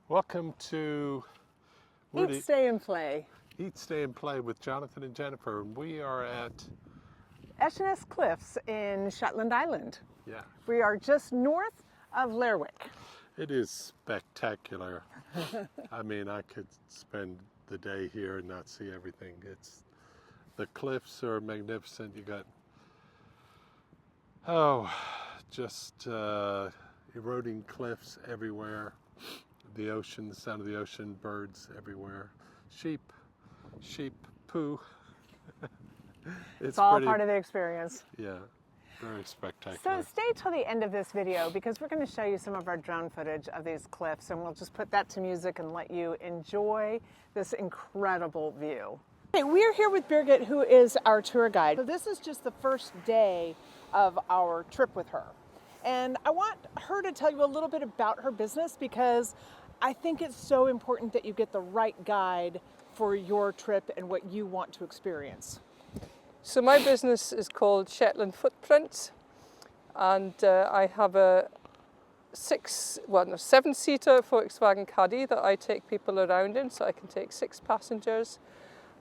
Welcome to Eat, Stay and Play. Eat, Stay and Play with Jonathan and Jennifer. And we are at Eshaness Cliffs in Shetland Island. Yeah. We are just north of Lerwick. It is spectacular. I mean, I could spend the day here and not see everything. The cliffs are magnificent. You got just eroding cliffs everywhere. The ocean, the sound of the ocean, birds everywhere. Sheep poo. It's all part of the experience. Yeah, very spectacular. So stay till the end of this video because we're going to show you some of our drone footage of these cliffs, and we'll just put that to music and let you enjoy this incredible view. Okay, we're here with Birgit, who is our tour guide. So this is just the first day of our trip with her. And I want her to tell you a little bit about her business because I think it's so important that you get the right guide for your trip and what you want to experience. So my business is called Shetland Footprints, and I have a 7-seater Volkswagen Caddy that I take people around in, so I can take 6 passengers.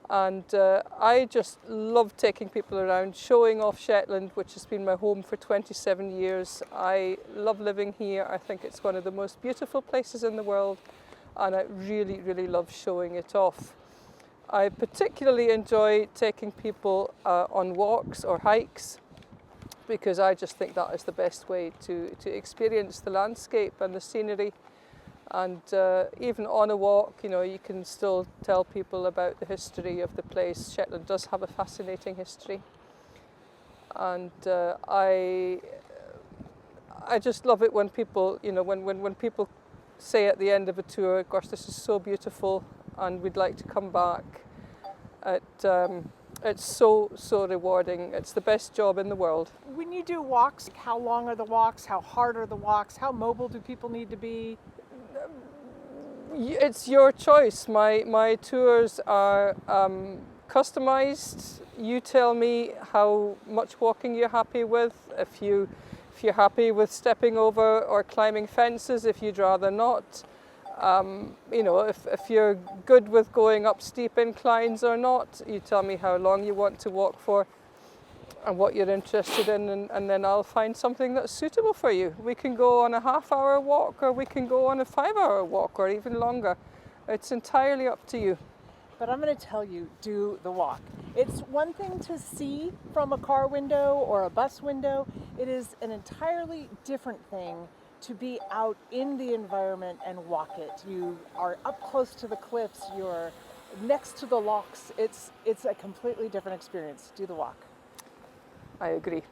And I just love taking people around, showing off Shetland, which has been my home for 27 years. I love living here. I think it's one of the most beautiful places in the world, and I really, really love showing it off. I particularly enjoy taking people on walks or hikes because I just think that is the best way to experience the landscape and the scenery. And even on a walk, you know, you can still tell people about the history of the place. Shetland does have a fascinating history. And I just love it when people, you know, when people say at the end of a tour, gosh, this is so beautiful and we'd like to come back. It's so rewarding. It's the best job in the world. When you do walks, how long are the walks? How hard are the walks? How mobile do people need to be? It's your choice. My tours are customized. You tell me how much walking you're happy with. If you're happy with stepping over or climbing fences, if you'd rather not. You know, if you're good with going up steep inclines or not, you tell me how long you want to walk for and what you're interested in, and then I'll find something that's suitable for you. We can go on a half-hour walk, or we can go on a 5-hour walk, or even longer. It's entirely up to you. But I'm going to tell you, do the walk. It's one thing to see from a car window or a bus window. It is an entirely different thing to be out in the environment and walk it. You are up close to the cliffs, you're next to the locks. It's a completely different experience. Do the walk. I agree.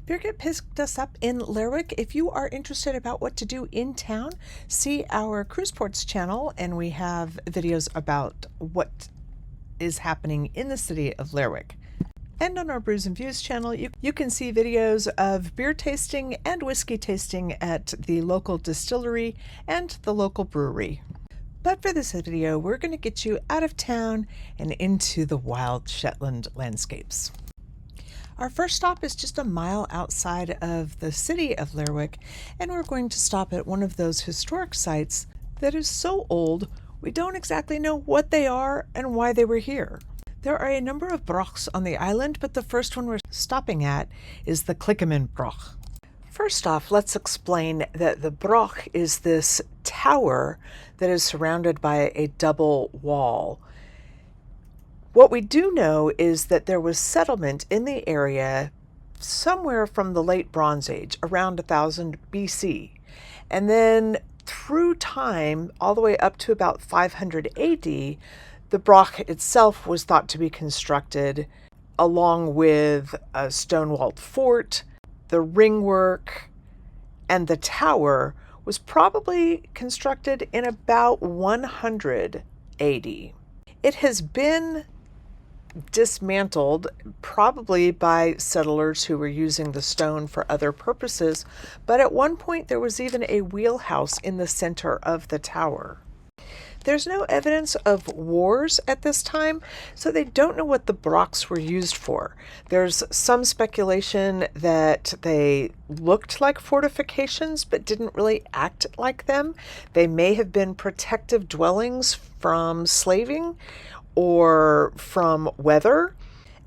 Birgit picked us up in Lerwick. If you are interested about what to do in town, see our Cruise Ports channel, and we have videos about what is happening in the city of Lerwick. And on our Brews and Views channel, you can see videos of beer tasting and whiskey tasting at the local distillery and the local brewery. But for this video, we're going to get you out of town and into the wild Shetland landscapes. Our first stop is just a mile outside of the city of Lerwick, and we're going to stop at one of those historic sites that is so old we don't exactly know what they are and why they were here. There are a number of brochs on the island, but the first one we're stopping at is the Clickimin Broch. First off, let's explain that the broch is this tower that is surrounded by a double wall. What we do know is that there was settlement in the area somewhere from the late Bronze Age, around 1000 BC. And then through time, all the way up to about 500 AD, the broch itself was thought to be constructed along with a stone-walled fort. The ringwork and the tower was probably constructed in about 100 AD. It has been dismantled probably by settlers who were using the stone for other purposes, but at one point there was even a wheelhouse in the center of the tower. There's no evidence of wars at this time, so they don't know what the Brochs were used for. There's some speculation that they looked like fortifications but didn't really act like them. They may have been protective dwellings from slaving or from weather.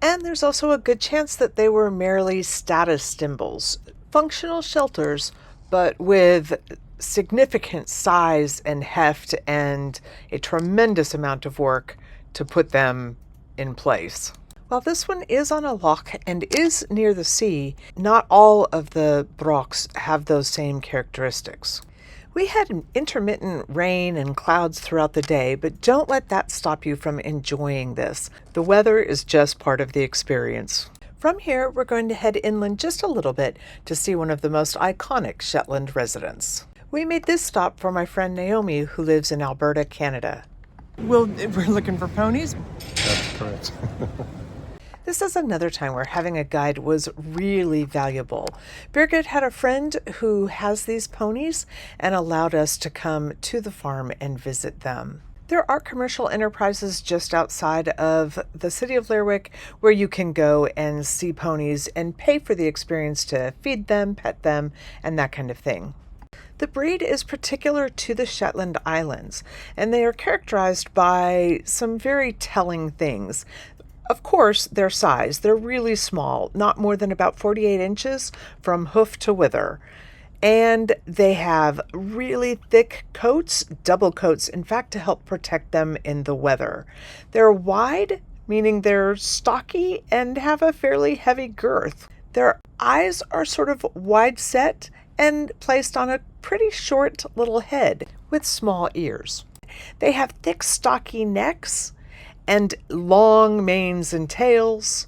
And there's also a good chance that they were merely status symbols, functional shelters, but with significant size and heft and a tremendous amount of work to put them in place. While this one is on a loch and is near the sea, not all of the Brochs have those same characteristics. We had intermittent rain and clouds throughout the day, but don't let that stop you from enjoying this. The weather is just part of the experience. From here, we're going to head inland just a little bit to see one of the most iconic Shetland residents. We made this stop for my friend Naomi, who lives in Alberta, Canada. We're looking for ponies? That's correct. This is another time where having a guide was really valuable. Birgit had a friend who has these ponies and allowed us to come to the farm and visit them. There are commercial enterprises just outside of the city of Lerwick where you can go and see ponies and pay for the experience to feed them, pet them, and that kind of thing. The breed is particular to the Shetland Islands, and they are characterized by some very telling things. Of course, their size. They're really small, not more than about 48 inches from hoof to wither. And they have really thick coats, double coats, in fact, to help protect them in the weather. They're wide, meaning they're stocky and have a fairly heavy girth. Their eyes are sort of wide set and placed on a pretty short little head with small ears. They have thick, stocky necks and long manes and tails.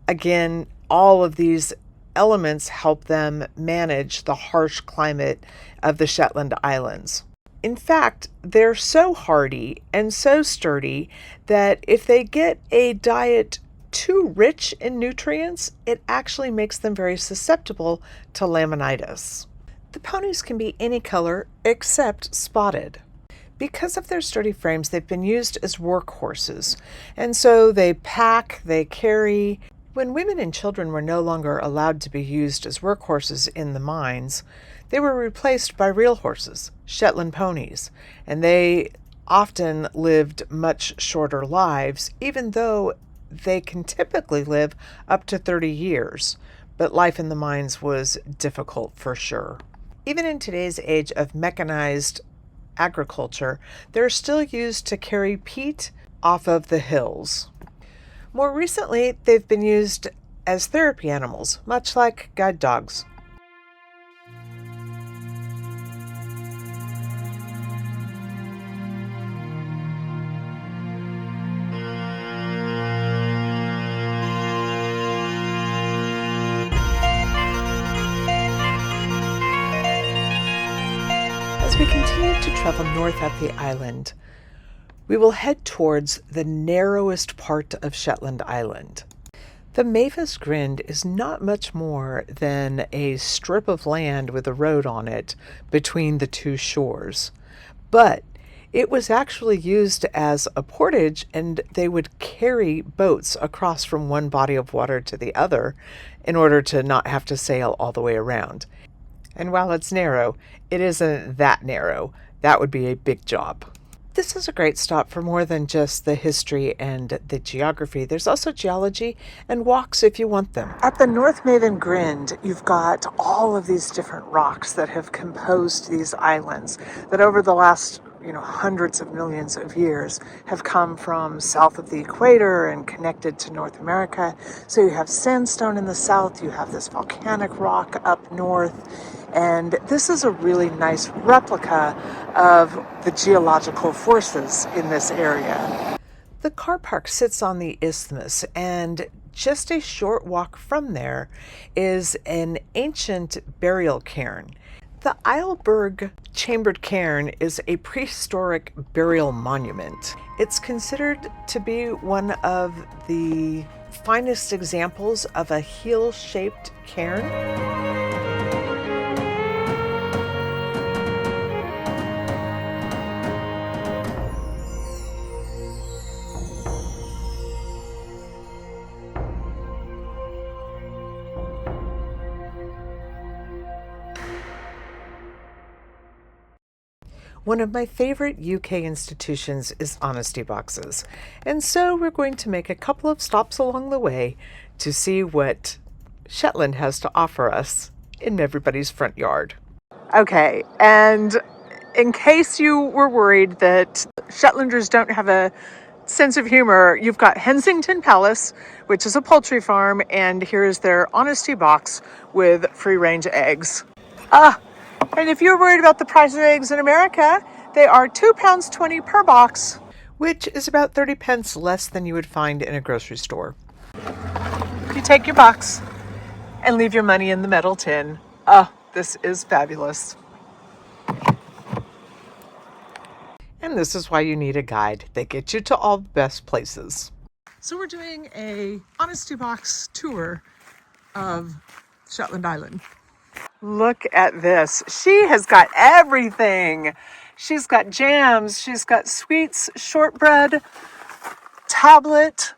Again, all of these elements help them manage the harsh climate of the Shetland Islands. In fact, they're so hardy and so sturdy that if they get a diet too rich in nutrients, it actually makes them very susceptible to laminitis. The ponies can be any color except spotted. Because of their sturdy frames, they've been used as workhorses, and so they pack, they carry. When women and children were no longer allowed to be used as workhorses in the mines, they were replaced by real horses, Shetland ponies, and they often lived much shorter lives, even though they can typically live up to 30 years. But life in the mines was difficult for sure. Even in today's age of mechanized agriculture, they're still used to carry peat off of the hills. More recently, they've been used as therapy animals, much like guide dogs. As we continue to travel north up the island, we will head towards the narrowest part of Shetland Island. The Mavis Grind is not much more than a strip of land with a road on it between the two shores, but it was actually used as a portage, and they would carry boats across from one body of water to the other in order to not have to sail all the way around. And while it's narrow, it isn't that narrow. That would be a big job. This is a great stop for more than just the history and the geography. There's also geology and walks if you want them. At the North Maven Grind, you've got all of these different rocks that have composed these islands that over the last hundreds of millions of years have come from south of the equator and connected to North America. So you have sandstone in the south, you have this volcanic rock up north, and this is a really nice replica of the geological forces in this area. The car park sits on the isthmus, and just a short walk from there is an ancient burial cairn. The Eilberg Chambered Cairn is a prehistoric burial monument. It's considered to be one of the finest examples of a heel-shaped cairn. One of my favorite UK institutions is honesty boxes, and so we're going to make a couple of stops along the way to see what Shetland has to offer us in everybody's front yard. Okay, and in case you were worried that Shetlanders don't have a sense of humor, you've got Hensington Palace, which is a poultry farm, and here's their honesty box with free-range eggs. And if you're worried about the price of eggs in America, they are £2.20 per box, which is about 30 pence less than you would find in a grocery store. You take your box and leave your money in the metal tin. This is fabulous. And this is why you need a guide. They get you to all the best places. So we're doing a honesty box tour of Shetland Island. Look at this. She has got everything. She's got jams, she's got sweets, shortbread, tablet.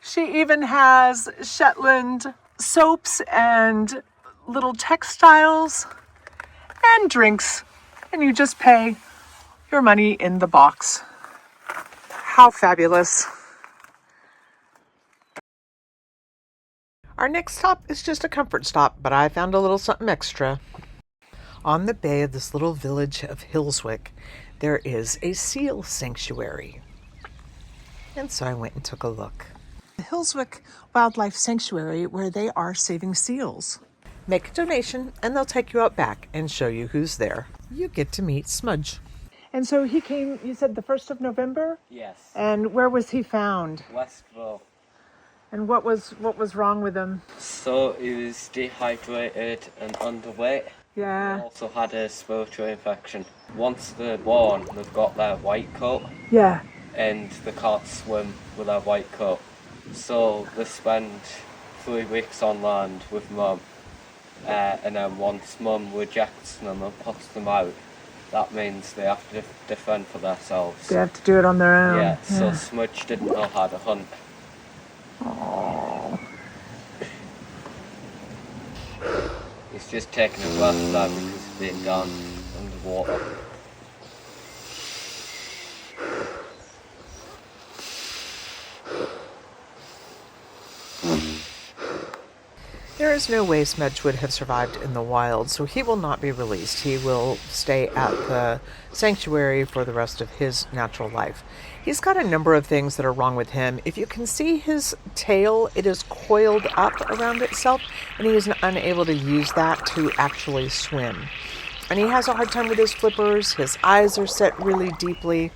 She even has Shetland soaps and little textiles and drinks. And you just pay your money in the box. How fabulous. Our next stop is just a comfort stop, but I found a little something extra. On the bay of this little village of Hillswick, there is a seal sanctuary. And so I went and took a look. The Hillswick Wildlife Sanctuary, where they are saving seals. Make a donation and they'll take you out back and show you who's there. You get to meet Smudge. And so he came, you said the 1st of November? Yes. And where was he found? Westville. And what was wrong with him? So he was dehydrated and underweight. Yeah. He also had a respiratory infection. Once they're born, they've got their white coat. Yeah. And they can't swim with their white coat. So they spend 3 weeks on land with mum. And then once mum rejects them and puts them out, that means they have to defend for themselves. They have to do it on their own. Yeah, so Smudge didn't know how to hunt. Oh. He's just taking a breath there because he's been down underwater. There is no way Smudge would have survived in the wild, so he will not be released. He will stay at the sanctuary for the rest of his natural life. He's got a number of things that are wrong with him. If you can see his tail, it is coiled up around itself, and he is unable to use that to actually swim. And he has a hard time with his flippers. His eyes are set really deeply.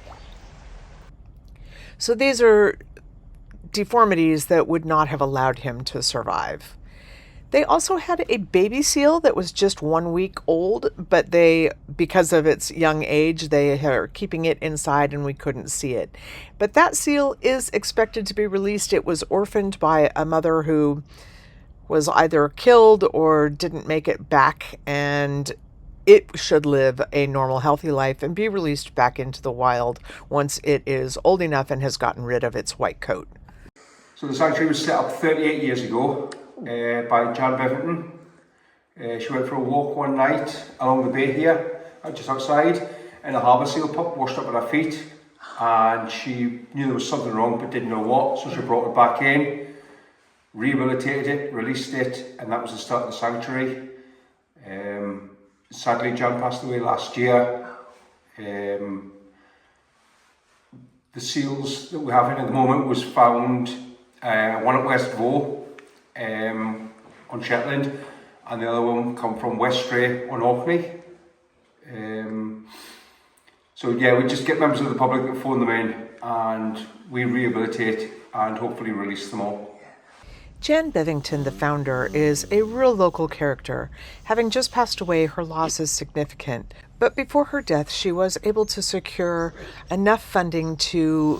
So these are deformities that would not have allowed him to survive. They also had a baby seal that was just 1 week old, but because of its young age, they are keeping it inside and we couldn't see it. But that seal is expected to be released. It was orphaned by a mother who was either killed or didn't make it back, and it should live a normal, healthy life and be released back into the wild once it is old enough and has gotten rid of its white coat. So the sanctuary was set up 38 years ago. By Jan Bevington. She went for a walk one night along the bay here, just outside, and a harbour seal pup washed up at her feet, and she knew there was something wrong but didn't know what, so she brought it back in, rehabilitated it, released it, and that was the start of the sanctuary. Sadly, Jan passed away last year. The seals that we have in at the moment was found, one at Westville, on Shetland, and the other one come from Westray on Orkney. So yeah, we just get members of the public that phone them in and we rehabilitate and hopefully release them all. Jan Bevington, the founder, is a real local character. Having just passed away, her loss is significant. But before her death, she was able to secure enough funding to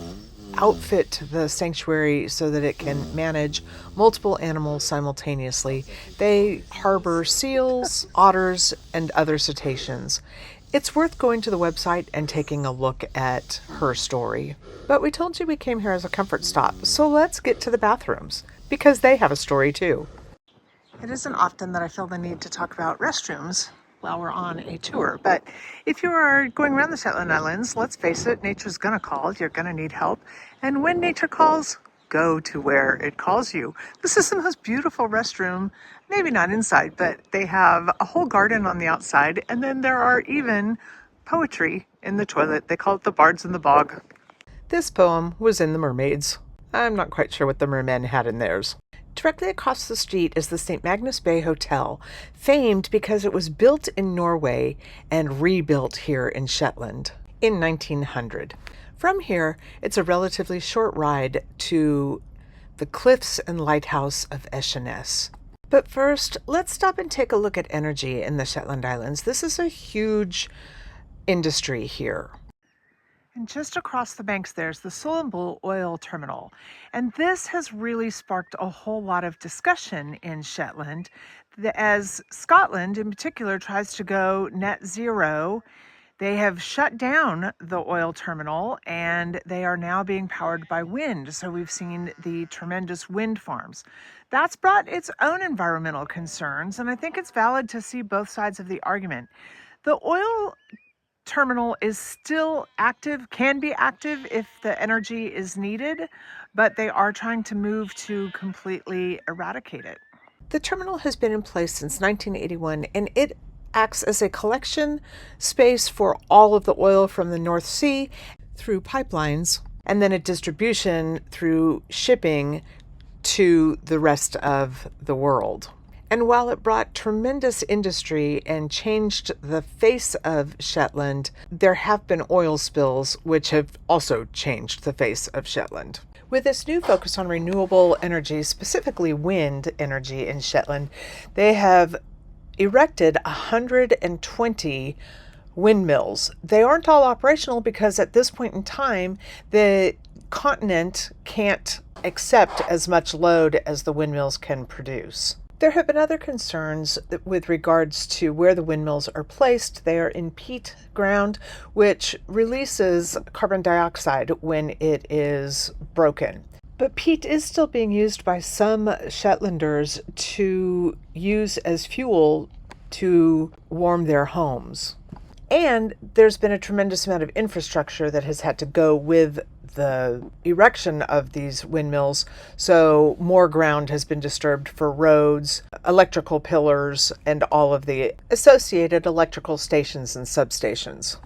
outfit the sanctuary so that it can manage multiple animals simultaneously. They harbor seals, otters, and other cetaceans. It's worth going to the website and taking a look at her story. But we told you we came here as a comfort stop, so let's get to the bathrooms, because they have a story too. It isn't often that I feel the need to talk about restrooms, while we're on a tour. But if you are going around the Shetland Islands, let's face it, nature's gonna call. You're gonna need help. And when nature calls, go to where it calls you. This is the most beautiful restroom, maybe not inside, but they have a whole garden on the outside. And then there are even poetry in the toilet. They call it the Bards in the Bog. This poem was in the Mermaids. I'm not quite sure what the mermen had in theirs. Directly across the street is the St. Magnus Bay Hotel, famed because it was built in Norway and rebuilt here in Shetland in 1900. From here, it's a relatively short ride to the cliffs and lighthouse of Eshaness. But first, let's stop and take a look at energy in the Shetland Islands. This is a huge industry here. And just across the banks there's the Sullombull oil terminal. And this has really sparked a whole lot of discussion in Shetland as Scotland in particular tries to go net zero. They have shut down the oil terminal and they are now being powered by wind. So we've seen the tremendous wind farms. That's brought its own environmental concerns, and I think it's valid to see both sides of the argument. The oil terminal is still active, can be active if the energy is needed, but they are trying to move to completely eradicate it. The terminal has been in place since 1981, and it acts as a collection space for all of the oil from the North Sea through pipelines, and then a distribution through shipping to the rest of the world. And while it brought tremendous industry and changed the face of Shetland, there have been oil spills which have also changed the face of Shetland. With this new focus on renewable energy, specifically wind energy in Shetland, they have erected 120 windmills. They aren't all operational because at this point in time, the continent can't accept as much load as the windmills can produce. There have been other concerns with regards to where the windmills are placed. They are in peat ground, which releases carbon dioxide when it is broken. But peat is still being used by some Shetlanders to use as fuel to warm their homes. And there's been a tremendous amount of infrastructure that has had to go with the erection of these windmills, so more ground has been disturbed for roads, electrical pillars, and all of the associated electrical stations and substations.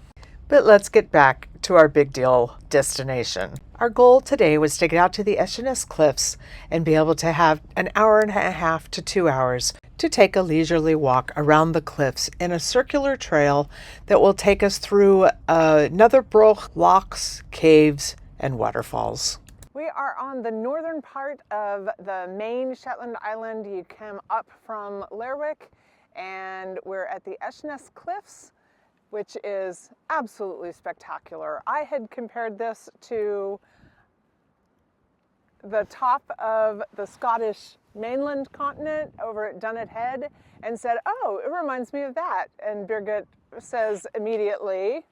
But let's get back to our big deal destination. Our goal today was to get out to the Eshaness cliffs and be able to have an hour and a half to 2 hours to take a leisurely walk around the cliffs in a circular trail that will take us through another broch, lochs, caves, and waterfalls. We are on the northern part of the main Shetland Island. You come up from Lerwick and we're at the Eshaness Cliffs, which is absolutely spectacular. I had compared this to the top of the Scottish mainland continent over at Dunnet Head and said, oh, it reminds me of that. And Birgit says immediately,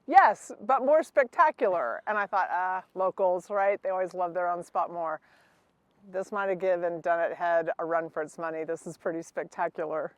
yes, but more spectacular. And I thought, locals, right? They always love their own spot more. This might have given Dunnet Head a run for its money. This is pretty spectacular.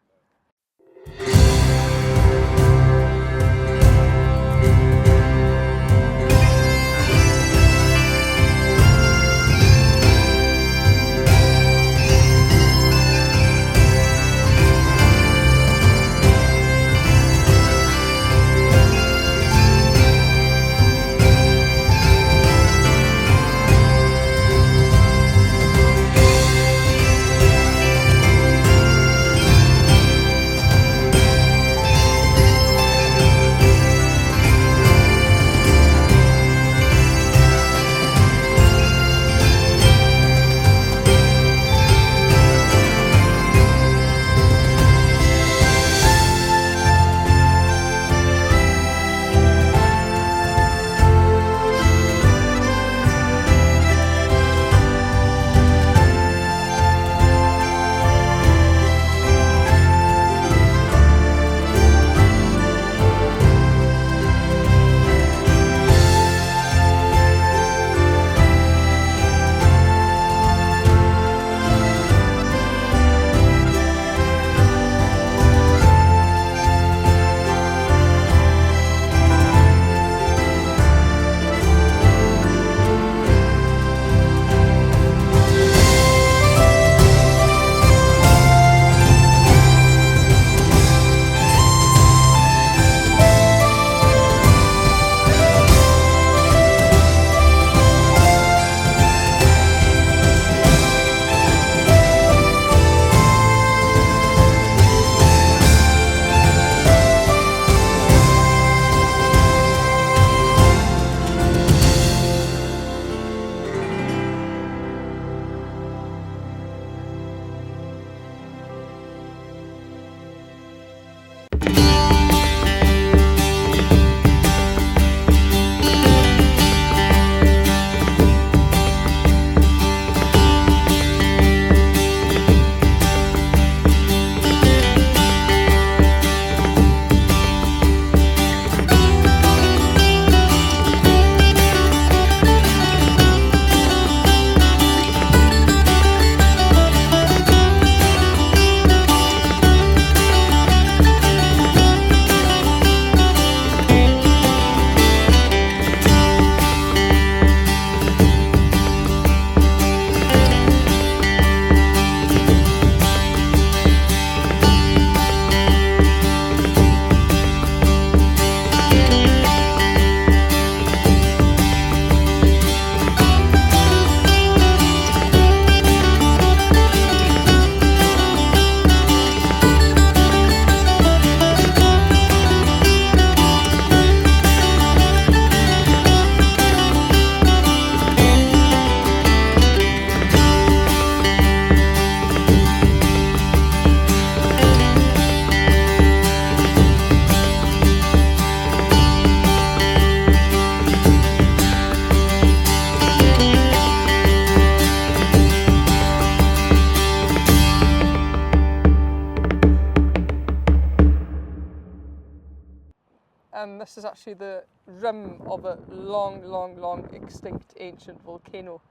This is actually the rim of a long extinct ancient volcano.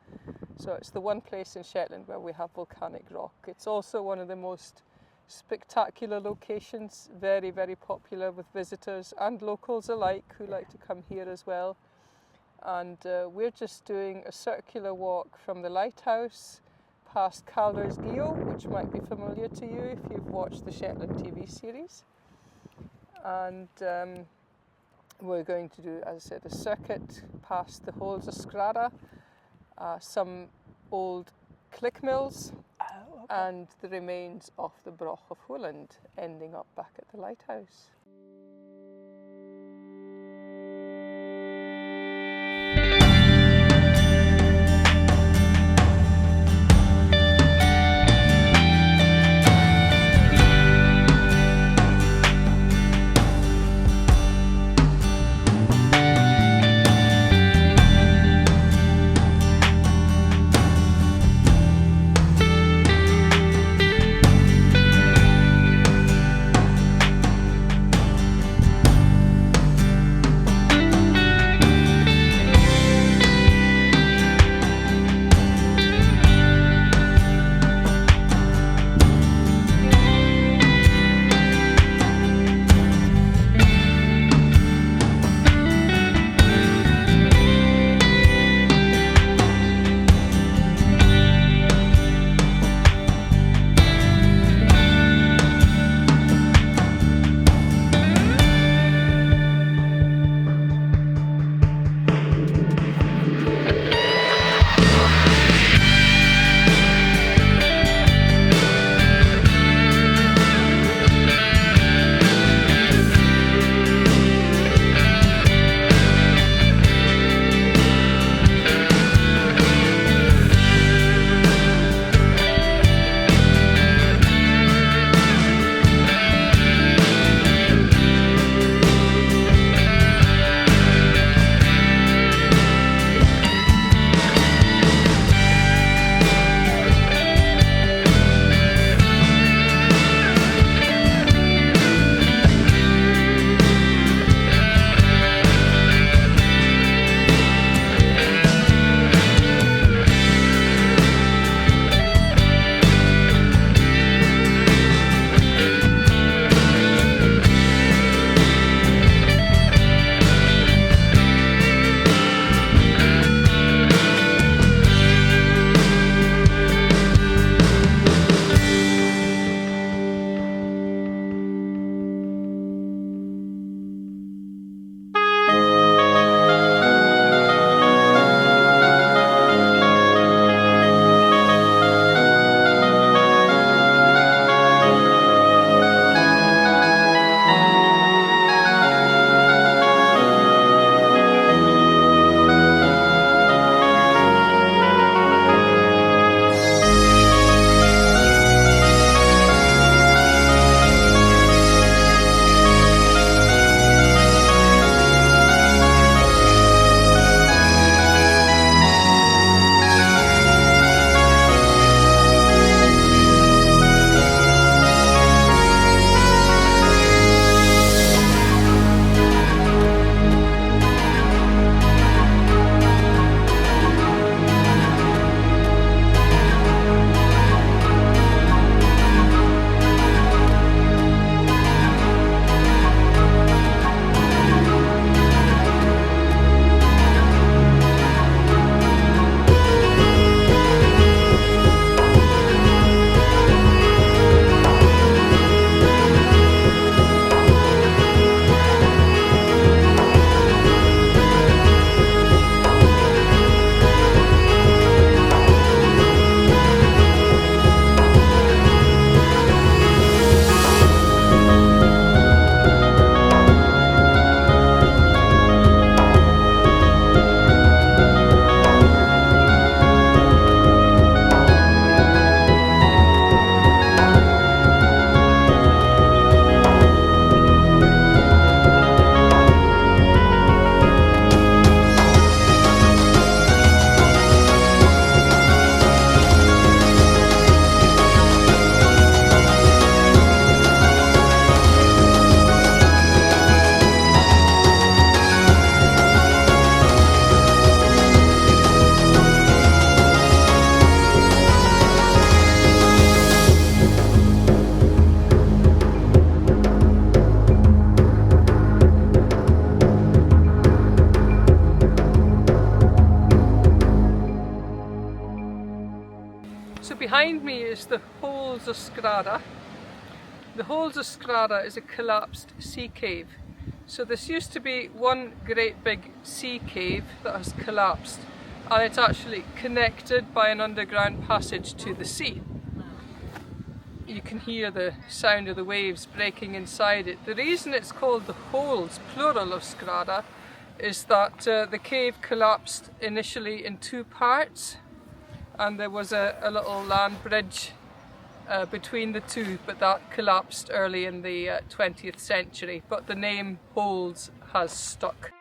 So it's the one place in Shetland where we have volcanic rock. It's also one of the most spectacular locations, very popular with visitors and locals alike who like to come here as well. And we're just doing a circular walk from the lighthouse past Calder's Geo, which might be familiar to you if you've watched the Shetland TV series. And we're going to do, as I said, a circuit past the holes of Skrada, some old click mills, and the remains of the Broch of Holland, ending up back at the lighthouse. Behind me is the Holes of Skrada. The Holes of Skrada is a collapsed sea cave. So this used to be one great big sea cave that has collapsed, and it's actually connected by an underground passage to the sea. You can hear the sound of the waves breaking inside it. The reason it's called the Holes, plural of Skrada, is that the cave collapsed initially in two parts, and there was a little land bridge between the two, but that collapsed early in the 20th century. But the name Holes has stuck.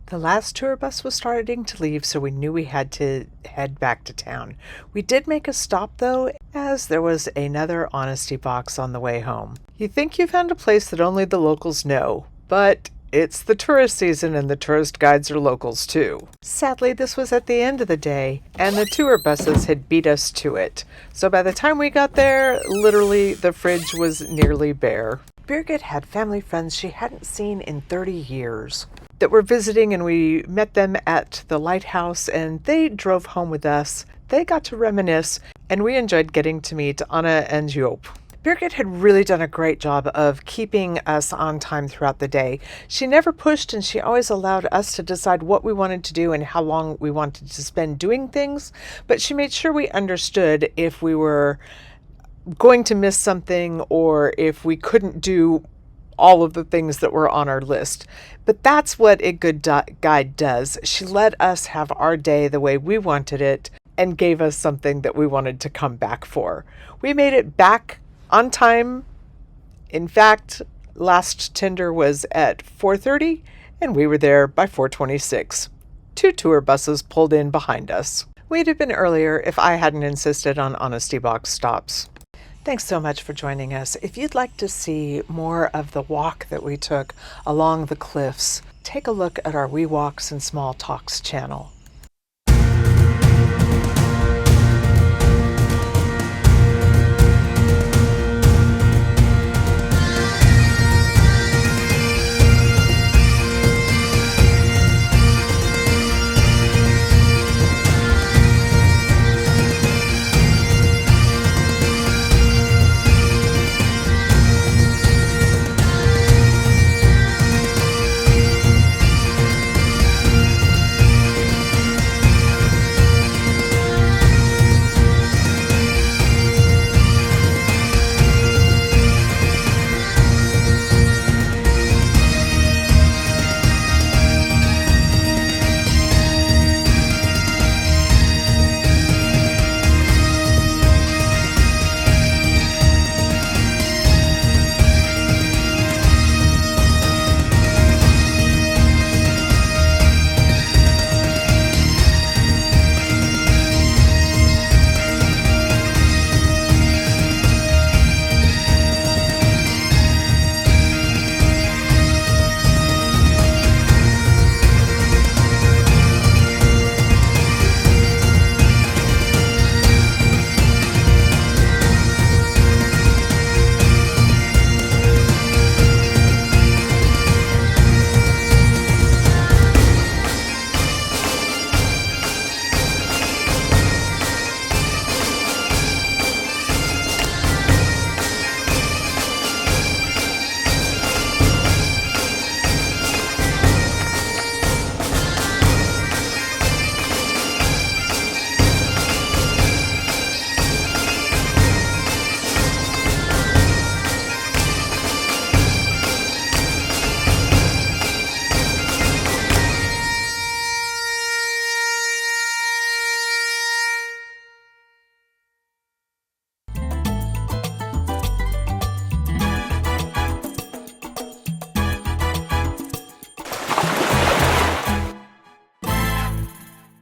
The last tour bus was starting to leave, so we knew we had to head back to town. We did make a stop, though, as there was another honesty box on the way home. You think you found a place that only the locals know, but it's the tourist season and the tourist guides are locals too. Sadly, this was at the end of the day, and the tour buses had beat us to it. So by the time we got there, literally the fridge was nearly bare. Birgit had family friends she hadn't seen in 30 years that were visiting, and we met them at the lighthouse, and they drove home with us. They got to reminisce, and we enjoyed getting to meet Anna and Joop. Birgit had really done a great job of keeping us on time throughout the day. She never pushed, and she always allowed us to decide what we wanted to do and how long we wanted to spend doing things, but she made sure we understood if we were going to miss something or if we couldn't do all of the things that were on our list. But that's what a good guide does. She let us have our day the way we wanted it and gave us something that we wanted to come back for. We made it back on time. In fact, last tender was at 4:30 and we were there by 4:26. 2 tour buses pulled in behind us. We'd have been earlier if I hadn't insisted on honesty box stops. Thanks so much for joining us. If you'd like to see more of the walk that we took along the cliffs, take a look at our Wee Walks and Small Talks channel.